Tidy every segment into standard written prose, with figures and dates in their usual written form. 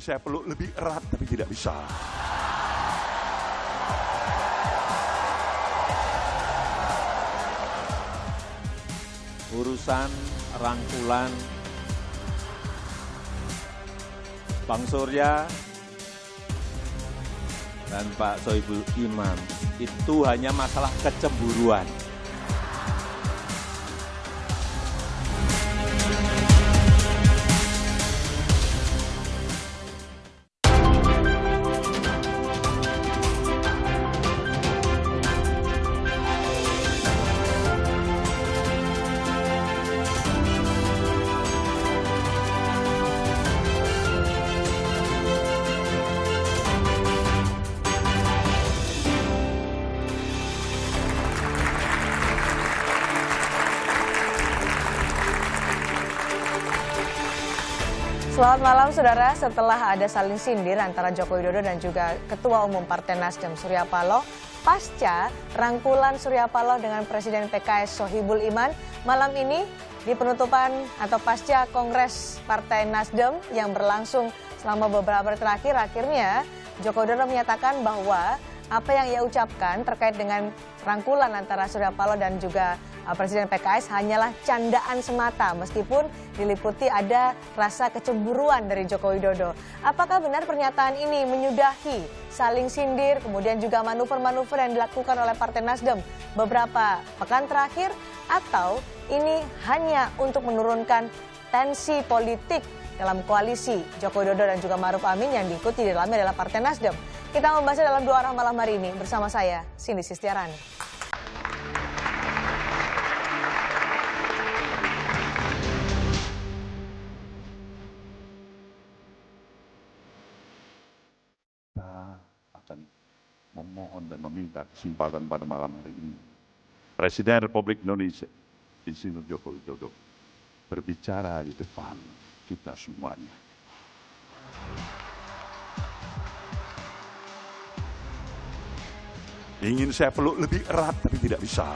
saya peluk lebih erat tapi tidak bisa. Urusan rangkulan Bang Surya dan Pak Sohibul Imam itu hanya masalah kecemburuan. Selamat malam saudara, setelah ada saling sindir antara Joko Widodo dan juga Ketua Umum Partai Nasdem Surya Paloh, pasca rangkulan Surya Paloh dengan Presiden PKS Sohibul Iman, malam ini di penutupan atau pasca Kongres Partai Nasdem yang berlangsung selama beberapa hari terakhir, akhirnya Joko Widodo menyatakan bahwa apa yang ia ucapkan terkait dengan rangkulan antara Surya Paloh dan juga Presiden PKS hanyalah candaan semata meskipun diliputi ada rasa kecemburuan dari Joko Widodo. Apakah benar pernyataan ini menyudahi saling sindir kemudian juga manuver-manuver yang dilakukan oleh Partai Nasdem beberapa pekan terakhir, atau ini hanya untuk menurunkan tensi politik dalam koalisi Joko Widodo dan juga Ma'ruf Amin yang diikuti di dalamnya adalah Partai Nasdem? Kita membahasnya dalam Dua Arah malam hari ini bersama saya, Cindy Sistiarani. Akan memohon dan meminta kesempatan pada malam hari ini. Presiden Republik Indonesia, Insinyur Joko Widodo, berbicara di depan kita semuanya. Ingin saya peluk lebih erat tapi tidak bisa.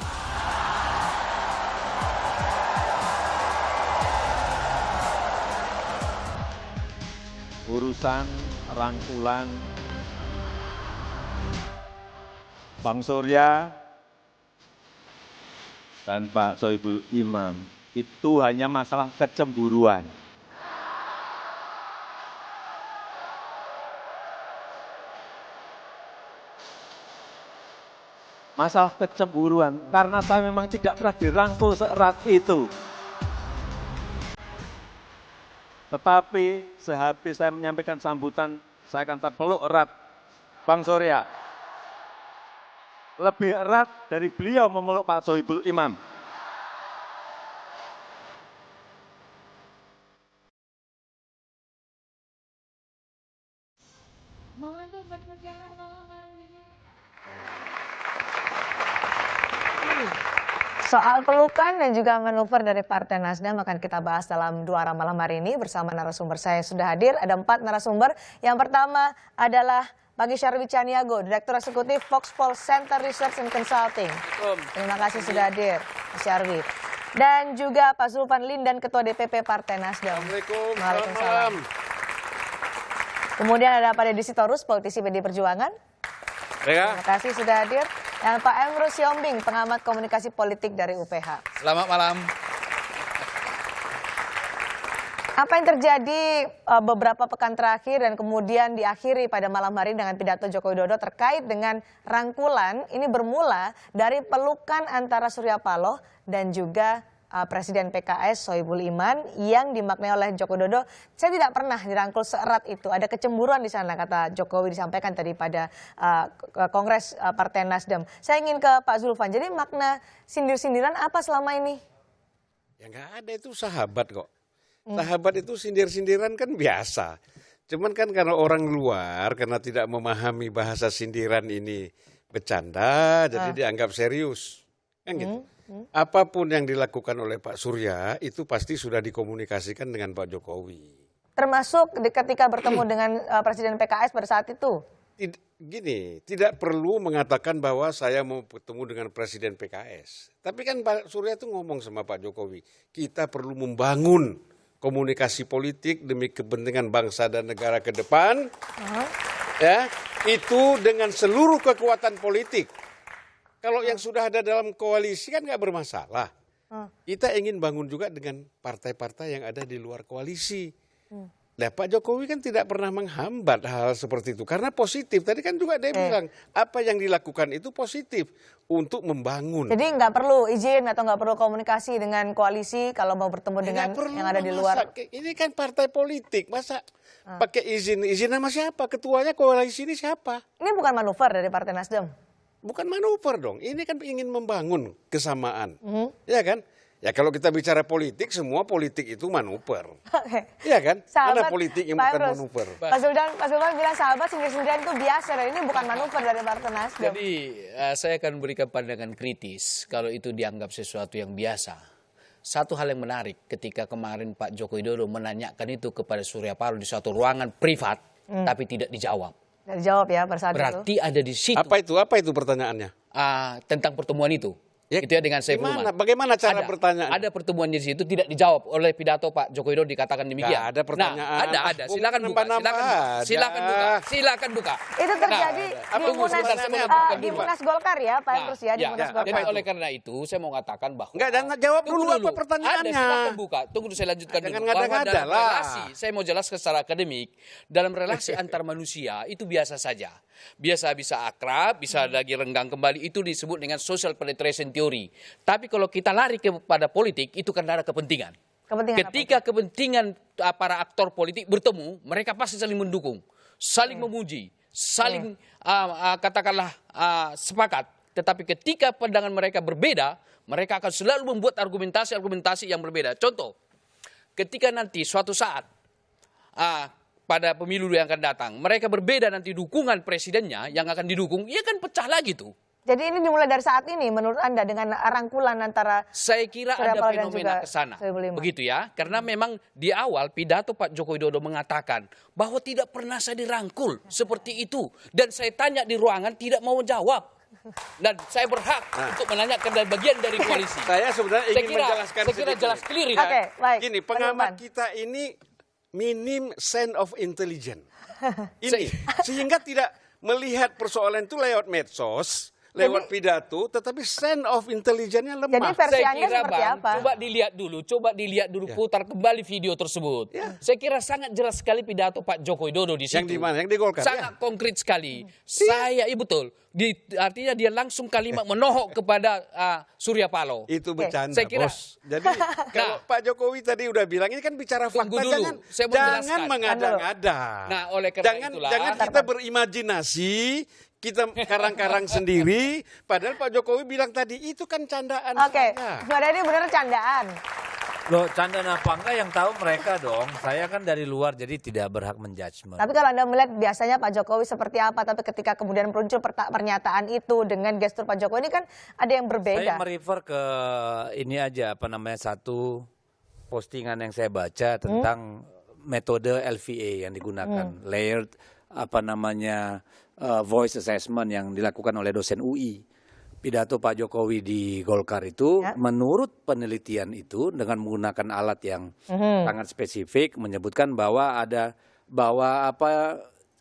Urusan rangkulan Bang Surya dan Pak Sohibul Imam itu hanya masalah kecemburuan. Masalah kecemburuan karena saya memang tidak pernah dirangkul seerat itu. Tetapi sehabis saya menyampaikan sambutan, saya akan terpeluk erat Bang Surya. Lebih erat dari beliau memeluk Pak Sohibul Imam. Soal pelukan dan juga manuver dari Partai Nasdem akan kita bahas dalam Dua Arah malam hari ini bersama narasumber saya yang sudah hadir. Ada 4 narasumber. Yang pertama adalah Bang Isyarwi Caniago, Direktur Eksekutif Foxpol Center Research and Consulting. Terima kasih sudah hadir, Mas Isyarwi. Dan juga Pak Zulfan Lindan, Ketua DPP Partai Nasdem. Assalamualaikum. Waalaikumsalam. Kemudian ada Pak Deddy Sitorus, politisi PD Perjuangan. Terima kasih sudah hadir. Dan Pak Emrus Siombing, pengamat komunikasi politik dari UPH. Selamat malam. Apa yang terjadi beberapa pekan terakhir dan kemudian diakhiri pada malam hari dengan pidato Joko Widodo terkait dengan rangkulan ini bermula dari pelukan antara Surya Paloh dan juga Presiden PKS Sohibul Iman yang dimaknai oleh Joko Widodo, saya tidak pernah dirangkul seerat itu. Ada kecemburuan di sana, kata Jokowi disampaikan tadi pada Kongres Partai Nasdem. Saya ingin ke Pak Zulfan, jadi makna sindir-sindiran apa selama ini? Ya nggak ada, itu sahabat kok. Sahabat itu sindir-sindiran kan biasa. Cuman kan karena orang luar, karena tidak memahami bahasa sindiran ini bercanda, jadi dianggap serius. Kan gitu. Apapun yang dilakukan oleh Pak Surya itu pasti sudah dikomunikasikan dengan Pak Jokowi. Termasuk ketika bertemu dengan Presiden PKS pada saat itu? Gini, tidak perlu mengatakan bahwa saya mau bertemu dengan Presiden PKS. Tapi kan Pak Surya itu ngomong sama Pak Jokowi, kita perlu membangun komunikasi politik demi kepentingan bangsa dan negara ke depan, ya, itu dengan seluruh kekuatan politik. Kalau yang sudah ada dalam koalisi kan nggak bermasalah. Kita ingin bangun juga dengan partai-partai yang ada di luar koalisi. Nah, Pak Jokowi kan tidak pernah menghambat hal seperti itu karena positif. Tadi kan juga dia bilang apa yang dilakukan itu positif untuk membangun. Jadi nggak perlu izin atau nggak perlu komunikasi dengan koalisi kalau mau bertemu dengan yang ada di luar. Ini kan partai politik, masa pakai izin sama siapa? Ketuanya koalisi ini siapa? Ini bukan manuver dari Partai Nasdem. Bukan manuver dong. Ini kan ingin membangun kesamaan, ya kan? Ya kalau kita bicara politik, semua politik itu manuver. Iya kan? Mana politik yang bukan manuver? Pak Sultan bilang sahabat sendiri-sendirian itu biasa, dan ini bukan manuver dari Partai Nasdem. Jadi saya akan berikan pandangan kritis kalau itu dianggap sesuatu yang biasa. Satu hal yang menarik ketika kemarin Pak Joko Widodo menanyakan itu kepada Surya Paloh di suatu ruangan privat, tapi tidak dijawab. Tidak dijawab ya pada saat itu. Berarti ada di situ. Apa itu pertanyaannya? Tentang pertemuan itu. Ya, itu ya dengan Saiful Iman. Bagaimana cara pertanyaan? Ada pertemuan di situ tidak dijawab oleh pidato Pak Joko Widodo, dikatakan demikian. Nggak ada pertanyaan. Nah, ada. Silakan buka. Silakan buka. Itu terjadi di Munas Golkar ya, Pak Emrus ya, di Munas Golkar. Jadi oleh karena itu saya mau katakan bahwa Enggak, jawab dulu apa pertanyaannya. Ada, silakan buka. Tunggu saya lanjutkan dulu. Bahwa dalam relasi, saya mau jelaskan secara akademik, dalam relasi antar manusia itu biasa saja. Biasa bisa akrab, bisa lagi renggang kembali, itu disebut dengan social penetration theory. Tapi kalau kita lari kepada politik, itu karena ada kepentingan. Ketika kepentingan para aktor politik bertemu, mereka pasti saling mendukung, saling memuji, saling katakanlah sepakat. Tetapi ketika pandangan mereka berbeda, mereka akan selalu membuat argumentasi yang berbeda. Contoh, ketika nanti suatu saat pada pemilu yang akan datang, mereka berbeda nanti dukungan presidennya yang akan didukung, ya kan pecah lagi tuh. Jadi ini dimulai dari saat ini menurut Anda dengan rangkulan antara saya kira Surya ada Paloh fenomena ke sana. Begitu ya. Karena memang di awal pidato Pak Joko Widodo mengatakan bahwa tidak pernah saya dirangkul seperti itu, dan saya tanya di ruangan tidak mau jawab. Dan saya berhak untuk menanyakan dari bagian dari koalisi. Saya sebenarnya ingin menjelaskan sedikit. Saya kira jelas clear ini. Oke, baik. Gini, pengamat kita ini minim sense of intelligence. Ini sehingga tidak melihat persoalan itu lewat medsos, lewat pidato, tetapi sense of intelligence-nya lemah. Jadi versi saya Anda kira seperti Bang, apa? coba dilihat dulu, putar kembali video tersebut. Saya kira sangat jelas sekali pidato Pak Joko Widodo di situ. Yang di mana? Yang di Golkar. Sangat konkret sekali. Betul. Artinya dia langsung kalimat menohok kepada Surya Paloh. Itu bercanda, saya kira, Bos. Jadi kalau Pak Jokowi tadi udah bilang, ini kan bicara fakta, dulu. jangan mengada-ngada. Nah, oleh karena itulah, jangan kita berimajinasi, kita karang-karang sendiri, padahal Pak Jokowi bilang tadi itu kan candaan. Oke, sebenarnya ini benar candaan. Loh, candaan apa enggak yang tahu mereka dong. Saya kan dari luar jadi tidak berhak menjudgment. Tapi kalau Anda melihat biasanya Pak Jokowi seperti apa, tapi ketika kemudian muncul pernyataan itu dengan gestur Pak Jokowi ini kan ada yang berbeda. Saya merefer ke ini aja, satu postingan yang saya baca tentang metode LVA yang digunakan, layered voice assessment yang dilakukan oleh dosen UI. Pidato Pak Jokowi di Golkar itu menurut penelitian itu dengan menggunakan alat yang sangat spesifik menyebutkan bahwa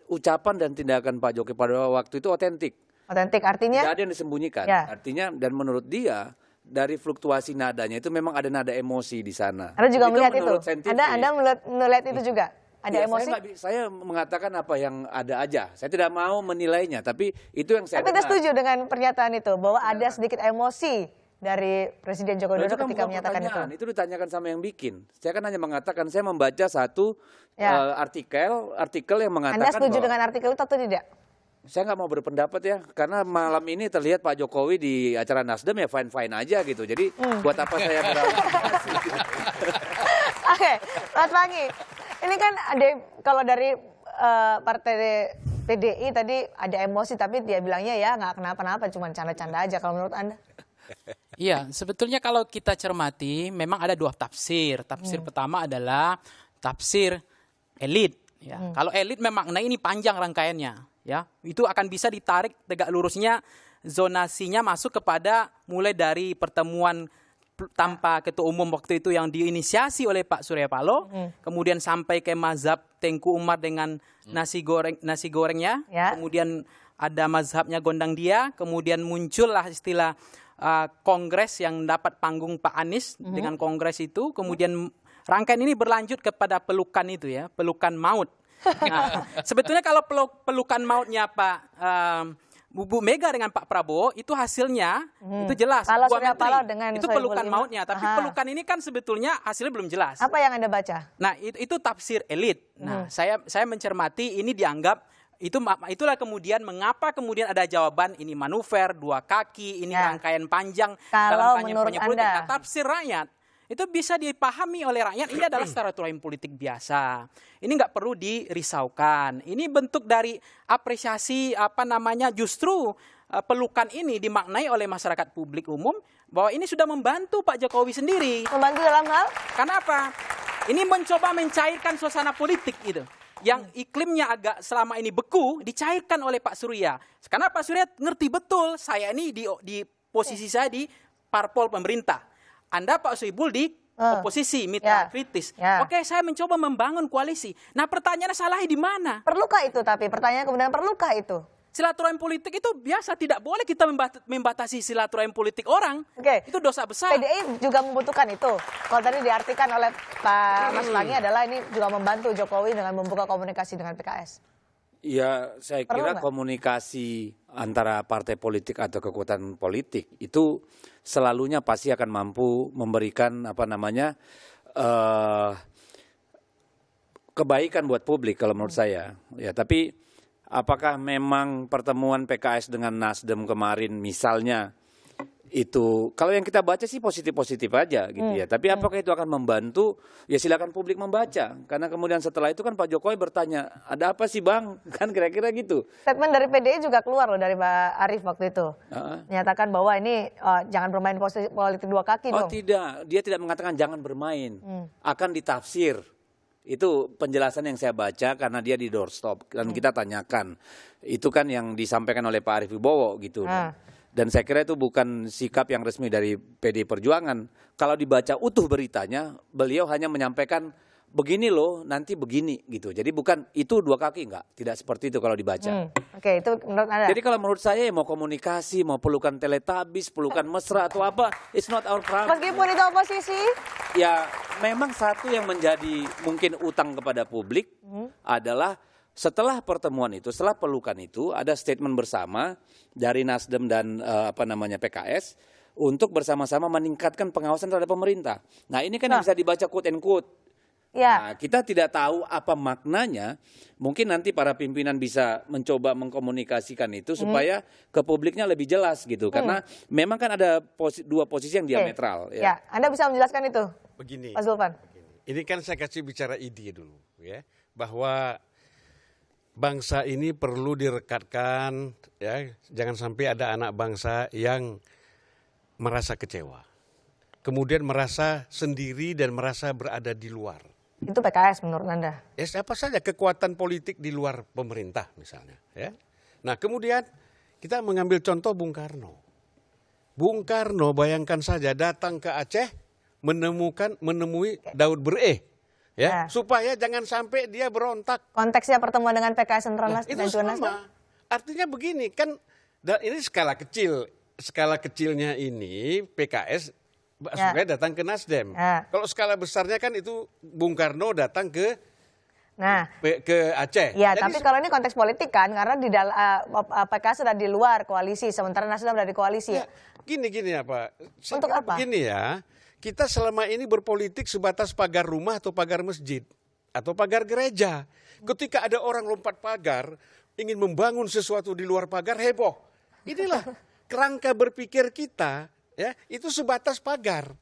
ucapan dan tindakan Pak Jokowi pada waktu itu otentik. Otentik artinya? Tidak ada yang disembunyikan. Ya. Artinya dan menurut dia dari fluktuasi nadanya itu memang ada nada emosi di sana. Anda juga melihat itu? Anda melihat itu juga? Ada emosi? Saya mengatakan apa yang ada aja. Saya tidak mau menilainya, tapi itu yang saya dengar. Tapi Anda setuju dengan pernyataan itu bahwa ada sedikit emosi dari Presiden Joko Widodo ketika menyatakan itu? Itu ditanyakan sama yang bikin. Saya kan hanya mengatakan saya membaca satu artikel yang mengatakan. Anda setuju dengan artikel itu atau tidak? Saya nggak mau berpendapat ya, karena malam ini terlihat Pak Jokowi di acara Nasdem ya fine-fine aja gitu. Jadi buat apa saya berargumentasi? Oke, Mas Pangi. Ini kan ada kalau dari partai PDI tadi ada emosi, tapi dia bilangnya ya nggak kenapa-napa, cuma canda-canda aja. Kalau menurut Anda? Iya, sebetulnya kalau kita cermati memang ada dua tafsir. Tafsir pertama adalah tafsir elit. Ya. Kalau elit memang, nah ini panjang rangkaiannya. Ya, itu akan bisa ditarik tegak lurusnya zonasinya masuk kepada mulai dari pertemuan tanpa ketua umum waktu itu yang diinisiasi oleh Pak Surya Paloh, kemudian sampai ke mazhab Tengku Umar dengan nasi gorengnya, kemudian ada mazhabnya Gondang Dia, kemudian muncullah istilah kongres yang dapat panggung Pak Anies dengan kongres itu, kemudian rangkaian ini berlanjut kepada pelukan itu ya, pelukan maut. Nah, sebetulnya kalau pelukan mautnya Pak Bu Mega dengan Pak Prabowo itu hasilnya itu jelas. Kalau Dua Surya menteri. Paloh dengan Itu Sohibul pelukan Iman. mautnya, tapi pelukan ini kan sebetulnya hasilnya belum jelas. Apa yang Anda baca? Nah, itu tafsir elit. Nah, saya mencermati ini dianggap itulah kemudian mengapa kemudian ada jawaban ini manuver, dua kaki, ini rangkaian panjang Kalau dalam menurut kampanye politik. Anda. Nah, tafsir rakyat itu bisa dipahami oleh rakyat. Ini adalah silaturahim politik biasa. Ini nggak perlu dirisaukan. Ini bentuk dari apresiasi justru pelukan ini dimaknai oleh masyarakat publik umum bahwa ini sudah membantu Pak Jokowi sendiri. Membantu dalam hal? Karena apa? Ini mencoba mencairkan suasana politik gitu. Yang iklimnya agak selama ini beku, dicairkan oleh Pak Surya. Karena Pak Surya ngerti betul, saya ini di posisi saya di parpol pemerintah. Anda Pak Sohibul di oposisi, mitra kritis. Oke, saya mencoba membangun koalisi. Nah, pertanyaannya salahnya di mana? Perlukah itu tapi? Pertanyaan kemudian perlukah itu? Silaturahim politik itu biasa, tidak boleh kita membatasi silaturahim politik orang. Itu dosa besar. PDI juga membutuhkan itu. Kalau tadi diartikan oleh Pak Mas Pangi adalah ini juga membantu Jokowi dengan membuka komunikasi dengan PKS. Ya, saya kira komunikasi antara partai politik atau kekuatan politik itu selalunya pasti akan mampu memberikan kebaikan buat publik kalau menurut saya. Ya, tapi apakah memang pertemuan PKS dengan Nasdem kemarin misalnya itu, kalau yang kita baca sih positif-positif aja gitu ya. Tapi apakah itu akan membantu? Ya silakan publik membaca. Karena kemudian setelah itu kan Pak Jokowi bertanya, ada apa sih Bang? Kan kira-kira gitu. Statement dari PDI juga keluar loh dari Pak Arief waktu itu. Menyatakan bahwa ini jangan bermain politik dua kaki dong. Oh tidak, dia tidak mengatakan jangan bermain. Akan ditafsir. Itu penjelasan yang saya baca karena dia di doorstop. Dan kita tanyakan. Itu kan yang disampaikan oleh Pak Arief Wibowo gitu. Dan saya kira itu bukan sikap yang resmi dari PDI Perjuangan. Kalau dibaca utuh beritanya, beliau hanya menyampaikan begini loh, nanti begini gitu. Jadi bukan itu dua kaki, enggak. Tidak seperti itu kalau dibaca. Oke, itu menurut Anda. Jadi kalau menurut saya mau komunikasi, mau pelukan teletabis, pelukan mesra atau apa, it's not our problem. Meskipun itu oposisi? Ya memang satu yang menjadi mungkin utang kepada publik adalah setelah pertemuan itu, setelah pelukan itu, ada statement bersama dari Nasdem dan PKS untuk bersama-sama meningkatkan pengawasan terhadap pemerintah. Nah ini kan yang bisa dibaca quote and quote. Nah, kita tidak tahu apa maknanya. Mungkin nanti para pimpinan bisa mencoba mengkomunikasikan itu supaya ke publiknya lebih jelas gitu. Karena memang kan ada dua posisi yang diametral. Ya, Anda bisa menjelaskan itu, Begini. Pak Zulfan. Ini kan saya kasih bicara ide dulu, ya, bahwa bangsa ini perlu direkatkan, ya, jangan sampai ada anak bangsa yang merasa kecewa, kemudian merasa sendiri dan merasa berada di luar. Itu PKS menurut Anda? Ya siapa saja kekuatan politik di luar pemerintah misalnya. Ya. Nah kemudian kita mengambil contoh Bung Karno. Bung Karno bayangkan saja datang ke Aceh menemui Daud Bereh. Ya, supaya jangan sampai dia berontak. Konteksnya pertemuan dengan PKS dan itu sama. Artinya begini kan, ini skala kecil, skala kecilnya ini PKS supaya datang ke Nasdem. Kalau skala besarnya kan itu Bung Karno datang ke Aceh. Ya, jadi, tapi kalau ini konteks politik kan, karena di PKS sudah di luar koalisi, sementara Nasdem sudah di koalisi. Ya, gini ya Pak. Untuk apa? Begini ya. Kita selama ini berpolitik sebatas pagar rumah atau pagar masjid atau pagar gereja. Ketika ada orang lompat pagar, ingin membangun sesuatu di luar pagar, heboh. Inilah kerangka berpikir kita, ya, itu sebatas pagar.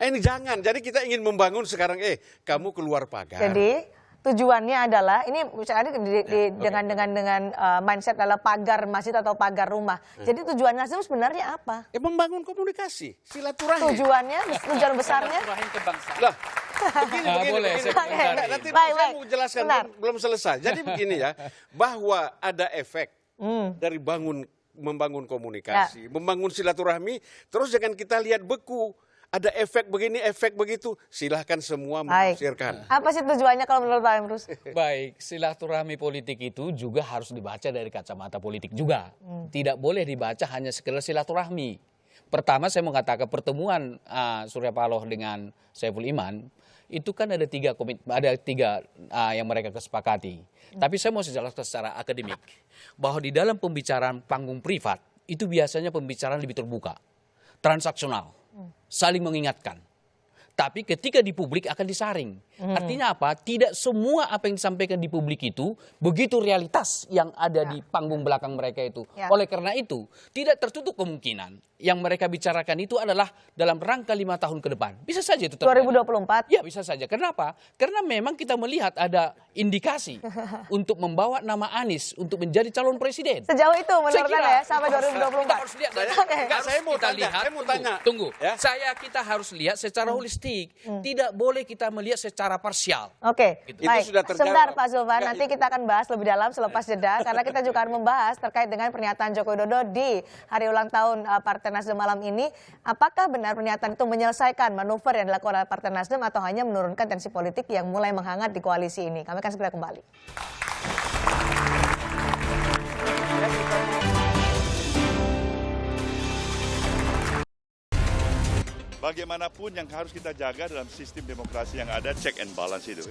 Ini jangan. Jadi kita ingin membangun sekarang, kamu keluar pagar. Jadi tujuannya adalah ini misalnya dengan mindset adalah pagar masjid atau pagar rumah. Jadi tujuan Nasdem sebenarnya apa? Membangun komunikasi, silaturahmi. Tujuan besarnya? Lah, begini. Nanti saya mau jelaskan, belum selesai. Jadi begini ya, bahwa ada efek dari membangun komunikasi, membangun silaturahmi, terus jangan kita lihat beku. ada efek begini, efek begitu. Silahkan semua Baik. menafsirkan. Apa sih tujuannya kalau menurut Pak Emrus? Baik, silaturahmi politik itu juga harus dibaca dari kacamata politik juga. Tidak boleh dibaca hanya sekedar silaturahmi. Pertama saya mau katakan pertemuan Surya Paloh dengan Saiful Iman itu kan ada tiga yang mereka kesepakati. Tapi saya mau jelaskan secara akademik bahwa di dalam pembicaraan panggung privat itu biasanya pembicaraan lebih terbuka, transaksional, saling mengingatkan. Tapi ketika di publik akan disaring. Artinya apa? Tidak semua apa yang disampaikan di publik itu begitu realitas yang ada di panggung belakang mereka itu. Oleh karena itu, tidak tertutup kemungkinan yang mereka bicarakan itu adalah dalam rangka 5 tahun ke depan. Bisa saja itu terjadi. 2024? Ya bisa saja. Kenapa? Karena memang kita melihat ada indikasi untuk membawa nama Anies untuk menjadi calon presiden. Sejauh itu menurut Anda ya, sampai 2024? Kita harus lihat. Saya mau tanya. Tunggu. Ya. Kita harus lihat secara holistik. Tidak boleh kita melihat secara parsial. Oke, Gitu. baik. Itu sudah terjawab. Sebentar Pak Zulfan, nanti kita akan bahas lebih dalam selepas jeda. Karena kita juga akan membahas terkait dengan pernyataan Joko Widodo di hari ulang tahun Partai Nasdem malam ini. Apakah benar pernyataan itu menyelesaikan manuver yang dilakukan oleh Partai Nasdem atau hanya menurunkan tensi politik yang mulai menghangat di koalisi ini? Kami akan segera kembali. Bagaimanapun yang harus kita jaga dalam sistem demokrasi yang ada, check and balance itu.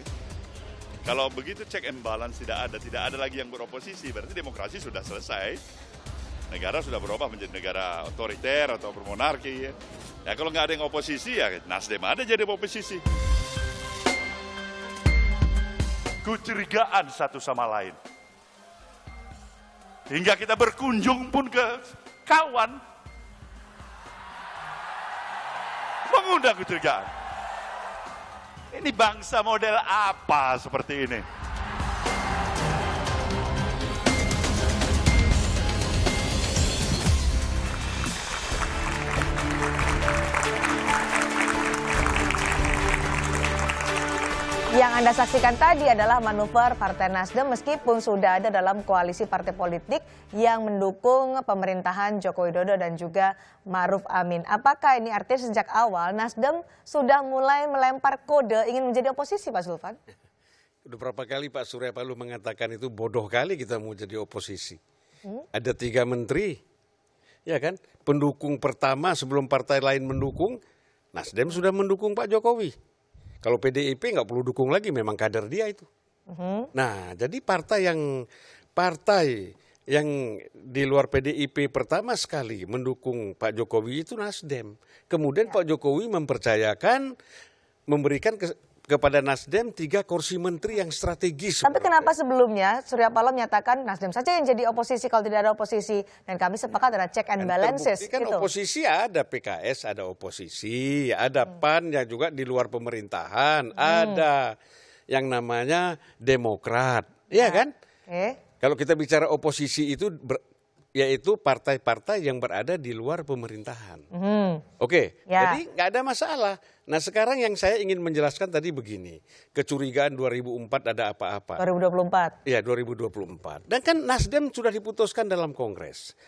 Kalau begitu check and balance tidak ada lagi yang beroposisi, berarti demokrasi sudah selesai. Negara sudah berubah menjadi negara otoriter atau bermonarki. Ya kalau nggak ada yang oposisi, ya Nasdem ada jadi oposisi. Kecurigaan satu sama lain. Hingga kita berkunjung pun ke kawan. Mengundang kecurigaan. Ini bangsa model apa seperti ini? Yang Anda saksikan tadi adalah manuver Partai Nasdem meskipun sudah ada dalam koalisi partai politik yang mendukung pemerintahan Joko Widodo dan juga Ma'ruf Amin. Apakah ini artinya sejak awal Nasdem sudah mulai melempar kode ingin menjadi oposisi, Pak Zulfan? Udah berapa kali Pak Surya Paloh mengatakan itu bodoh kali kita mau jadi oposisi. Ada 3 menteri, ya kan? Pendukung pertama sebelum partai lain mendukung, Nasdem sudah mendukung Pak Jokowi. Kalau PDIP nggak perlu dukung lagi, memang kader dia itu. Nah, jadi partai yang di luar PDIP pertama sekali mendukung Pak Jokowi itu Nasdem. Kemudian Pak Jokowi memberikan kepada Nasdem 3 kursi menteri yang strategis. Tapi kenapa sebelumnya Surya Paloh menyatakan Nasdem saja yang jadi oposisi kalau tidak ada oposisi, dan kami sepakat ada check and balances. Kan gitu. oposisi ada PKS, ada oposisi, ada PAN yang juga di luar pemerintahan, ada yang namanya Demokrat, ya kan? Kalau kita bicara oposisi itu yaitu partai-partai yang berada di luar pemerintahan. Oke, jadi nggak ada masalah. Nah sekarang yang saya ingin menjelaskan tadi begini, kecurigaan 2004 ada apa-apa. 2024. Ya 2024. Dan kan Nasdem sudah diputuskan dalam Kongres.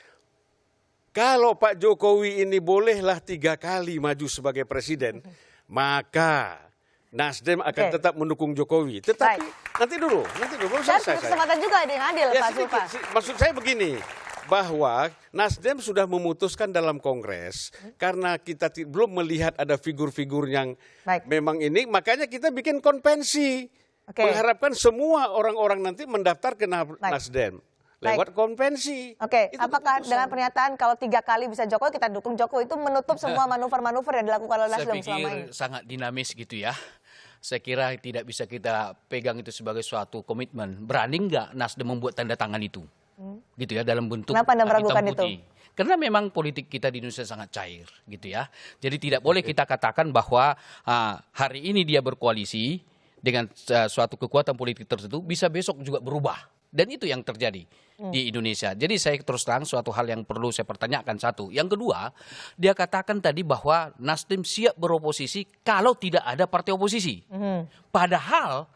Kalau Pak Jokowi ini bolehlah 3 kali maju sebagai presiden, maka Nasdem akan tetap mendukung Jokowi. Tetapi nanti dulu baru selesai. Kesempatan juga ada yang adil, Pak Zulfan. Maksud saya begini, bahwa Nasdem sudah memutuskan dalam Kongres karena kita belum melihat ada figur-figur yang memang ini, makanya kita bikin konvensi. Mengharapkan semua orang-orang nanti mendaftar ke Nasdem lewat konvensi. Apakah dengan pernyataan kalau 3 kali bisa Jokowi, kita dukung Jokowi, itu menutup semua manuver-manuver yang dilakukan oleh Nasdem selama ini? Saya pikir sangat dinamis gitu ya. Saya kira tidak bisa kita pegang itu sebagai suatu komitmen. Berani nggak Nasdem membuat tanda tangan itu? Gitu ya, dalam bentuk Kenapa Anda meragukan hitam putih. Karena memang politik kita di Indonesia sangat cair gitu ya. Jadi tidak boleh kita katakan bahwa hari ini dia berkoalisi dengan suatu kekuatan politik tertentu, bisa besok juga berubah. Dan itu yang terjadi di Indonesia. Jadi saya terus terang suatu hal yang perlu saya pertanyakan satu. Yang kedua, dia katakan tadi bahwa Nasdem siap beroposisi kalau tidak ada partai oposisi. Padahal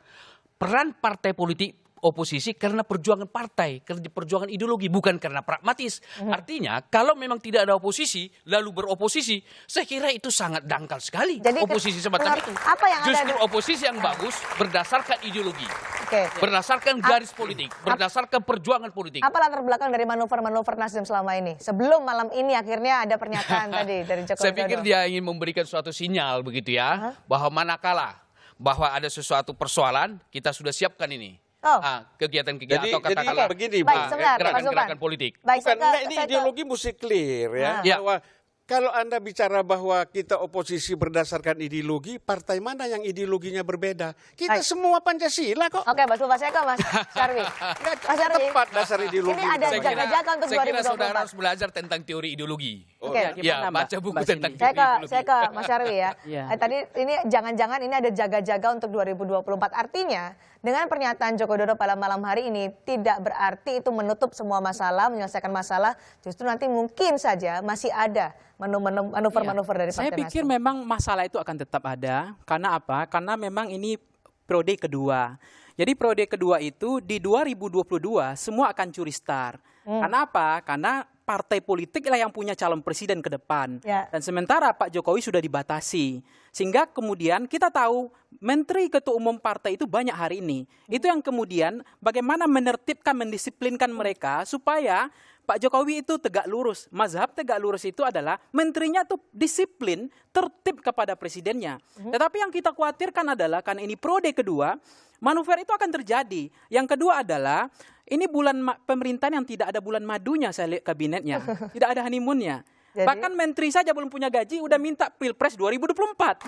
peran partai politik oposisi karena perjuangan partai, karena perjuangan ideologi, bukan karena pragmatis. Artinya kalau memang tidak ada oposisi lalu beroposisi, saya kira itu sangat dangkal sekali. Jadi oposisi semacam itu. apa yang Justru ada oposisi yang bagus berdasarkan ideologi, Oke. berdasarkan garis politik, berdasarkan perjuangan politik. Apa latar belakang dari manuver-manuver Nasdem selama ini? Sebelum malam ini akhirnya ada pernyataan tadi dari Joko Saya Widodo. pikir dia ingin memberikan suatu sinyal begitu ya, bahwa manakala bahwa ada sesuatu persoalan, kita sudah siapkan ini. Oh. Kegiatan-kegiatan atau Jadi katakanlah begini, Baik, Pak. sebentar, Pak gerakan-gerakan Zulfan. politik. Baik, Bukan, saya ke- ini saya ke- ideologi mesti clear ya. Ya. Bahwa kalau Anda bicara bahwa kita oposisi berdasarkan ideologi, partai mana yang ideologinya berbeda? Kita Baik. semua Pancasila kok. Oke, Mas Zulfan, saya ke Mas Syarwi. Nggak Mas Syarwi, tepat dasar ideologi. ini ada Saya kira, jaga-jaga untuk saya kira saudara 2024. harus belajar tentang teori ideologi. Oke. Ya, gimana, Ya, Mbak? baca buku Mbak tentang Cindy? teori ideologi. Saya ke Mas Syarwi ya. Iya. Tadi ini jangan-jangan ini ada jaga-jaga untuk 2024. Artinya dengan pernyataan Joko Widodo pada malam hari ini tidak berarti itu menutup semua masalah, menyelesaikan masalah. Justru nanti mungkin saja masih ada manuver-manuver dari Saya Partai pikir Nasdem. memang masalah itu akan tetap ada. Karena apa? Karena memang ini periode kedua. Jadi periode kedua itu di 2022 semua akan curi star. Karena apa? Karena partai politik lah yang punya calon presiden ke depan. Ya. Dan sementara Pak Jokowi sudah dibatasi. Sehingga kemudian kita tahu menteri ketua umum partai itu banyak hari ini. Itu yang kemudian bagaimana menertibkan, mendisiplinkan mereka supaya Pak Jokowi itu tegak lurus. Mazhab tegak lurus itu adalah menterinya tuh disiplin, tertib kepada presidennya. Tetapi yang kita khawatirkan adalah karena ini periode kedua, manuver itu akan terjadi. Yang kedua adalah ini bulan pemerintahan yang tidak ada bulan madunya saya lihat kabinetnya. Tidak ada honeymoonnya. Jadi- Bahkan menteri saja belum punya gaji, udah minta Pilpres 2024.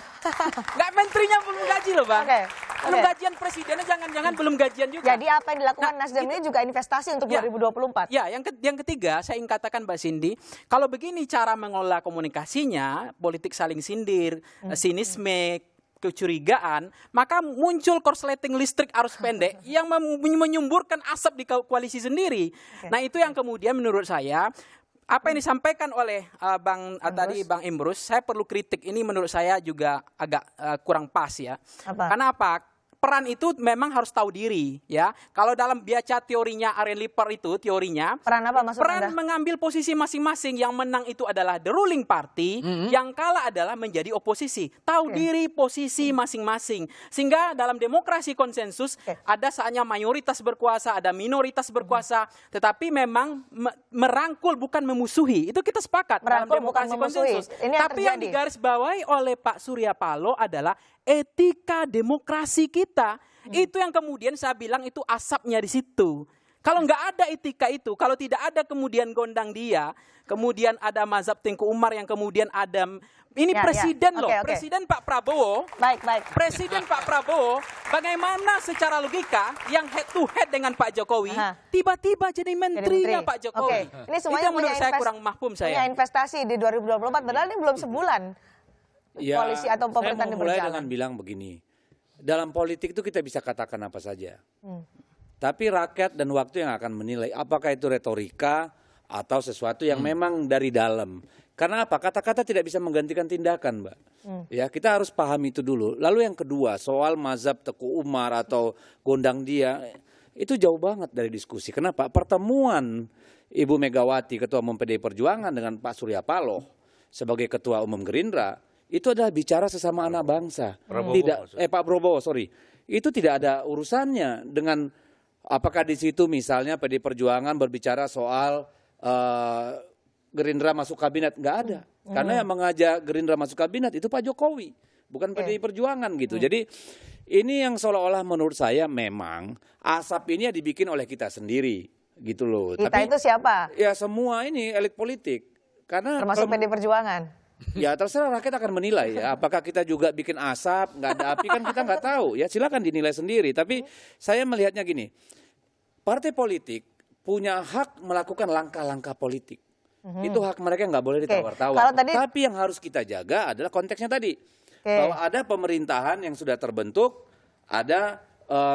Nggak, menterinya belum gaji loh Bang. Oke, Belum oke. gajian presidennya jangan-jangan belum gajian juga. Jadi apa yang dilakukan Nah, Nasdem ini juga investasi untuk Ya. 2024. Ya, yang ketiga saya ingin katakan Mbak Cindy, kalau begini cara mengelola komunikasinya, politik saling sindir, sinisme, kecurigaan, maka muncul korsleting listrik arus pendek yang menyumburkan asap di koalisi sendiri. Nah, itu yang kemudian menurut saya apa yang disampaikan oleh tadi Bang Imrus, saya perlu kritik. Ini menurut saya juga agak kurang pas ya. Apa? Karena apa? Peran itu memang harus tahu diri ya. Kalau dalam baca teorinya Aren Lippert itu teorinya Peran apa maksud peran Anda? mengambil posisi masing-masing. Yang menang itu adalah the ruling party, yang kalah adalah menjadi oposisi. Tahu diri posisi masing-masing. Sehingga dalam demokrasi konsensus ada saatnya mayoritas berkuasa, ada minoritas berkuasa, tetapi memang merangkul bukan memusuhi. Itu kita sepakat dalam Merangkul bukan demokrasi memusuhi. konsensus. Ini yang Tapi yang terjadi. digarisbawahi oleh Pak Surya Paloh adalah etika demokrasi kita. Itu yang kemudian saya bilang itu asapnya di situ. Kalau nggak ada etika itu, kalau tidak ada kemudian gondang dia, kemudian ada mazhab Tengku Umar yang kemudian ada, ini Ya, presiden ya. loh, Oke, oke. presiden Pak Prabowo, Baik, baik. Presiden Pak Prabowo, bagaimana secara logika yang head to head dengan Pak Jokowi, Aha. tiba-tiba jadi menterinya Pak Jokowi. Oke, ini Itu semuanya yang menurut punya saya kurang mahfum punya saya. investasi di 2024, padahal ini belum sebulan. Ya, Koalisi atau pemerintahan saya mau mulai berjalan. dengan bilang begini. Dalam politik itu kita bisa katakan apa saja. Tapi rakyat dan waktu yang akan menilai apakah itu retorika atau sesuatu yang memang dari dalam. Karena apa? Kata-kata tidak bisa menggantikan tindakan, Mbak. Ya, kita harus paham itu dulu. Lalu yang kedua, soal mazhab Teku Umar atau gondang dia, itu jauh banget dari diskusi. Kenapa? Pertemuan Ibu Megawati, Ketua Umum PDI Perjuangan dengan Pak Surya Paloh sebagai Ketua Umum Gerindra, itu adalah bicara sesama anak bangsa. Pak Prabowo, sorry. Itu tidak ada urusannya dengan apakah di situ misalnya PDI Perjuangan berbicara soal Gerindra masuk kabinet. Nggak ada. Karena yang mengajak Gerindra masuk kabinet itu Pak Jokowi. Bukan PDI Perjuangan gitu. Jadi ini yang seolah-olah menurut saya memang asap ini ya dibikin oleh kita sendiri. Gitu loh. Kita itu siapa? Ya semua ini elit politik. Karena Termasuk PD Perjuangan. ya terserah rakyat akan menilai ya. Apakah kita juga bikin asap, nggak ada api kan kita nggak tahu. Ya silakan dinilai sendiri. Tapi saya melihatnya gini, partai politik punya hak melakukan langkah-langkah politik. Itu hak mereka nggak boleh ditawar-tawar. Kalau tadi- Tapi yang harus kita jaga adalah konteksnya tadi. Bahwa ada pemerintahan yang sudah terbentuk, ada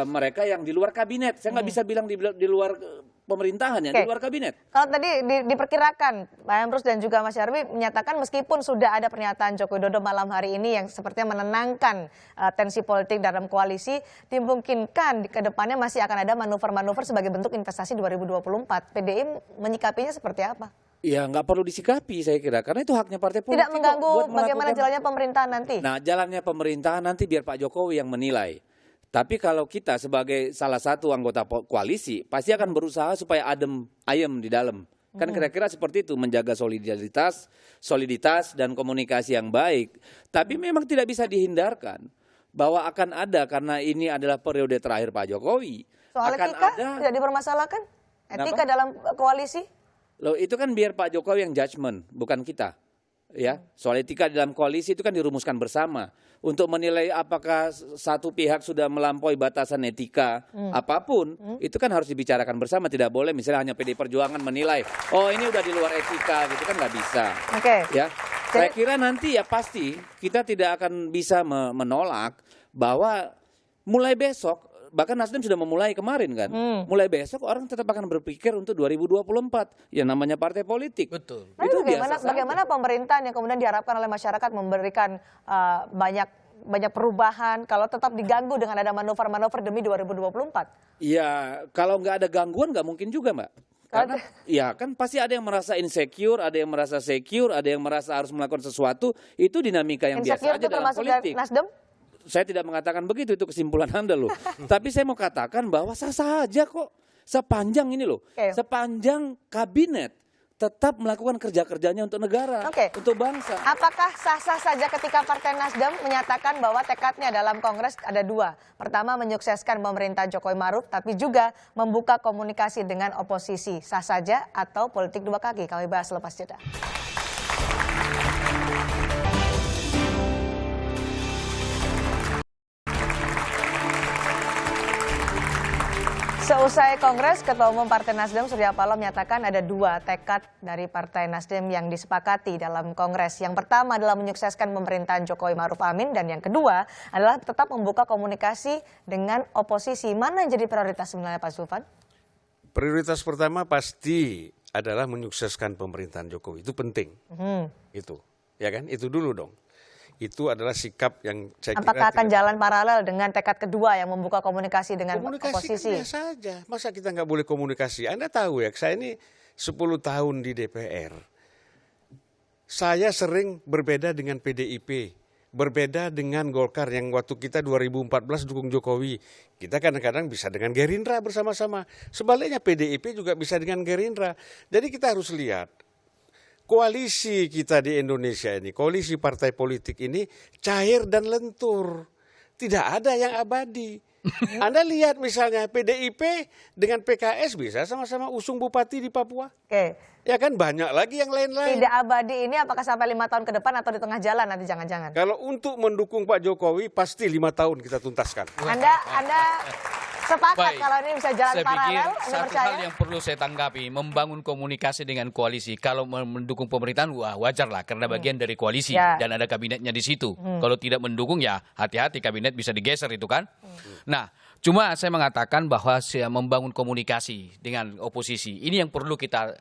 mereka yang di luar kabinet. Saya nggak bisa bilang di luar pemerintahan yang di luar kabinet. Kalau tadi diperkirakan Pak Emrus dan juga Mas Nyarwi menyatakan meskipun sudah ada pernyataan Joko Widodo malam hari ini yang sepertinya menenangkan tensi politik dalam koalisi, dimungkinkan ke depannya masih akan ada manuver-manuver sebagai bentuk investasi 2024. PDI menyikapinya seperti apa? Ya nggak perlu disikapi saya kira, karena itu haknya partai politik. Tidak mengganggu bagaimana jalannya pemerintahan nanti? Nah, jalannya pemerintahan nanti biar Pak Jokowi yang menilai. Tapi kalau kita sebagai salah satu anggota koalisi pasti akan berusaha supaya ayem di dalam. Kan kira-kira seperti itu, menjaga soliditas dan komunikasi yang baik. Tapi memang tidak bisa dihindarkan bahwa akan ada, karena ini adalah periode terakhir Pak Jokowi. Soal akan etika ada, tidak dipermasalahkan? Etika dalam koalisi? loh itu kan biar Pak Jokowi yang judgement, bukan kita. Ya, soal etika di dalam koalisi itu kan dirumuskan bersama. Untuk menilai apakah satu pihak sudah melampaui batasan etika apapun, itu kan harus dibicarakan bersama. Tidak boleh misalnya hanya PDI Perjuangan menilai, oh ini udah di luar etika, gitu kan nggak bisa. Oke. Ya, saya kira nanti ya pasti kita tidak akan bisa menolak bahwa mulai besok, bahkan Nasdem sudah memulai kemarin kan, mulai besok orang tetap akan berpikir untuk 2024, yang namanya partai politik. Betul. Tapi Itu biasa saja. bagaimana pemerintahan yang kemudian diharapkan oleh masyarakat memberikan banyak perubahan kalau tetap diganggu dengan ada manuver-manuver demi 2024? Ya, kalau nggak ada gangguan nggak mungkin juga, Mbak. Karena ya kan pasti ada yang merasa insecure, ada yang merasa secure, ada yang merasa harus melakukan sesuatu. Itu dinamika yang biasa Insecure aja itu dalam termasuk politik. dari Nasdem? Saya tidak mengatakan begitu, itu kesimpulan Anda loh. Tapi saya mau katakan bahwa sah-sah aja kok. Sepanjang ini loh, sepanjang kabinet tetap melakukan kerja-kerjanya untuk negara, untuk bangsa. Apakah sah-sah saja ketika Partai Nasdem menyatakan bahwa tekadnya dalam Kongres ada dua. Pertama, menyukseskan pemerintahan Jokowi Maruf, tapi juga membuka komunikasi dengan oposisi. Sah saja atau politik dua kaki? Kami bahas lepas jeda. Seusai Kongres, Ketua Umum Partai Nasdem Surya Paloh menyatakan ada dua tekad dari Partai Nasdem yang disepakati dalam Kongres. Yang pertama adalah menyukseskan pemerintahan Jokowi Maruf Amin, dan yang kedua adalah tetap membuka komunikasi dengan oposisi. Mana yang jadi prioritas sebenarnya Pak Zulfan? Prioritas pertama pasti adalah menyukseskan pemerintahan Jokowi, itu penting. Itu, ya kan? Itu dulu dong. Itu adalah sikap yang saya kira. Apakah akan jalan paralel dengan tekad kedua yang membuka komunikasi dengan komunikasi oposisi? Komunikasi saja. Masa kita nggak boleh komunikasi? Anda tahu ya, saya ini 10 tahun di DPR. Saya sering berbeda dengan PDIP, berbeda dengan Golkar yang waktu kita 2014 dukung Jokowi. Kita kadang-kadang bisa dengan Gerindra bersama-sama. Sebaliknya PDIP juga bisa dengan Gerindra. Jadi kita harus lihat. Koalisi kita di Indonesia ini, koalisi partai politik ini cair dan lentur. Tidak ada yang abadi. Anda lihat misalnya PDIP dengan PKS bisa sama-sama usung bupati di Papua. Ya kan, banyak lagi yang lain-lain. Tidak abadi ini apakah sampai 5 tahun ke depan atau di tengah jalan nanti jangan-jangan? Kalau untuk mendukung Pak Jokowi pasti 5 tahun kita tuntaskan. Anda sepakat Baik. kalau ini bisa jalan Saya paralel? pikir Anda satu percaya? hal yang perlu saya tanggapi, membangun komunikasi dengan koalisi. Kalau mendukung pemerintahan, wah wajar lah karena bagian dari koalisi dan ada kabinetnya di situ. Kalau tidak mendukung ya hati-hati, kabinet bisa digeser itu kan. Nah, cuma saya mengatakan bahwa membangun komunikasi dengan oposisi ini yang perlu kita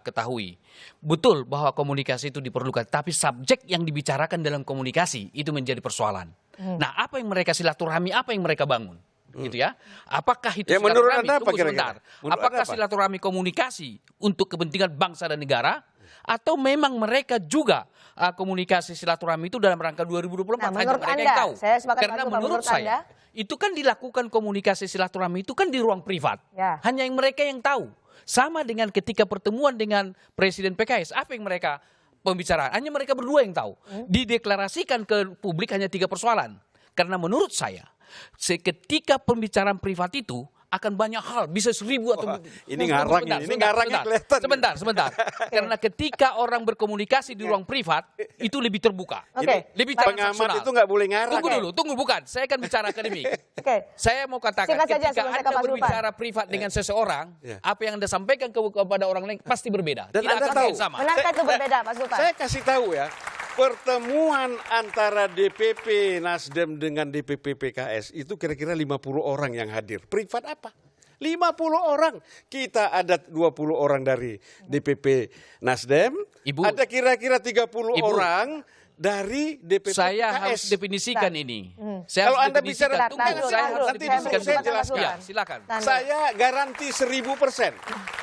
ketahui. Betul bahwa komunikasi itu diperlukan, tapi subjek yang dibicarakan dalam komunikasi itu menjadi persoalan. Nah, apa yang mereka silaturahmi, apa yang mereka bangun? Gitu ya. Apakah itu Ya, menurut silaturahmi? Anda apa Tunggu kira-kira? sebentar. Menurut Apakah Anda apa? silaturahmi komunikasi untuk kepentingan bangsa dan negara, atau memang mereka juga komunikasi silaturahmi itu dalam rangka 2024? Nah, hanya menurut mereka Anda, yang tahu. saya sepakat Karena Pak Zulfan, menurut menurut saya Anda? itu kan dilakukan komunikasi silaturahmi itu kan di ruang privat. Ya. Hanya yang mereka yang tahu. Sama dengan ketika pertemuan dengan Presiden PKS, apa yang mereka pembicaraan? Hanya mereka berdua yang tahu. Dideklarasikan ke publik hanya 3 persoalan. Karena menurut saya, ketika pembicaraan privat itu akan banyak hal, bisa 1000 atau ini ngarang ini ngarangnya kelihatan. Sebentar. Karena ketika orang berkomunikasi di ruang privat itu lebih terbuka. Oke. Lebih Pengamat transaksional. itu nggak boleh ngarang. Tunggu bukan. Saya akan bicara akademik. Oke. Saya mau katakan Singkat saja, ketika selesai ke Anda Pak Zulfan. berbicara privat dengan seseorang, apa yang Anda sampaikan kepada orang lain pasti berbeda. Dan Tidak Anda akan tahu. yang sama. Benarkah itu berbeda Pak Zulfan? Saya kasih tahu ya, pertemuan antara DPP Nasdem dengan DPP PKS itu kira-kira 50 orang yang hadir. Privat apa? 50 orang. Kita ada 20 orang dari DPP Nasdem, Ibu. ada kira-kira 30 Ibu. orang dari DPP Saya PKS. harus definisikan ini. Saya Kalau harus Anda definisikan. bicara Tunggu, tunggal, saya harus nanti definisikan. saya dulu. jelaskan. Ya, silakan. Saya garanti 1000%.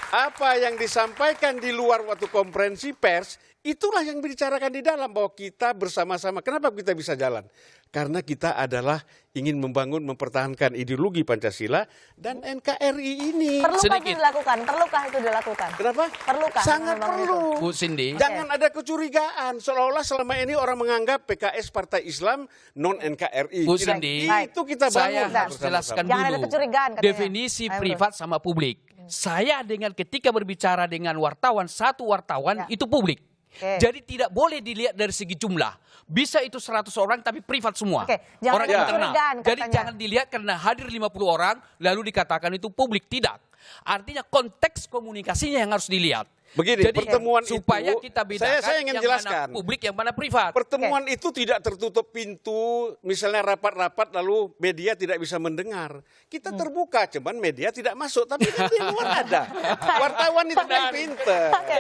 Apa yang disampaikan di luar waktu konferensi pers, itulah yang dibicarakan di dalam, bahwa kita bersama-sama. Kenapa kita bisa jalan? Karena kita adalah ingin membangun, mempertahankan ideologi Pancasila dan NKRI ini. Perlukah itu Sedikit. dilakukan? Perlukah itu dilakukan? Kenapa? Perlukah? Sangat memang perlu. itu? Bu Cindy. Jangan ada kecurigaan, seolah-olah selama ini orang menganggap PKS Partai Islam non NKRI. Bu Tidak, Cindy, itu kita bangun. saya harus bersama-sama. jelaskan Jangan ada dulu kecurigaan katanya. definisi Ayo, Bro. privat sama publik. Saya dengan ketika berbicara dengan wartawan, satu wartawan Ya. itu publik. Oke. Jadi tidak boleh dilihat dari segi jumlah. Bisa itu 100 orang tapi privat semua. Oke, jangan Orang ada internal. kecurigaan Jadi katanya. jangan dilihat karena hadir 50 orang lalu dikatakan itu publik. Tidak. Artinya konteks komunikasinya yang harus dilihat. Begini, Jadi, pertemuan itu, supaya kita bedakan saya ingin yang jelaskan. mana publik yang mana privat. Pertemuan itu tidak tertutup pintu, misalnya rapat-rapat lalu media tidak bisa mendengar. Kita terbuka, cuman media tidak masuk, tapi kan di luar ada. Wartawan itu kan pinter. Oke,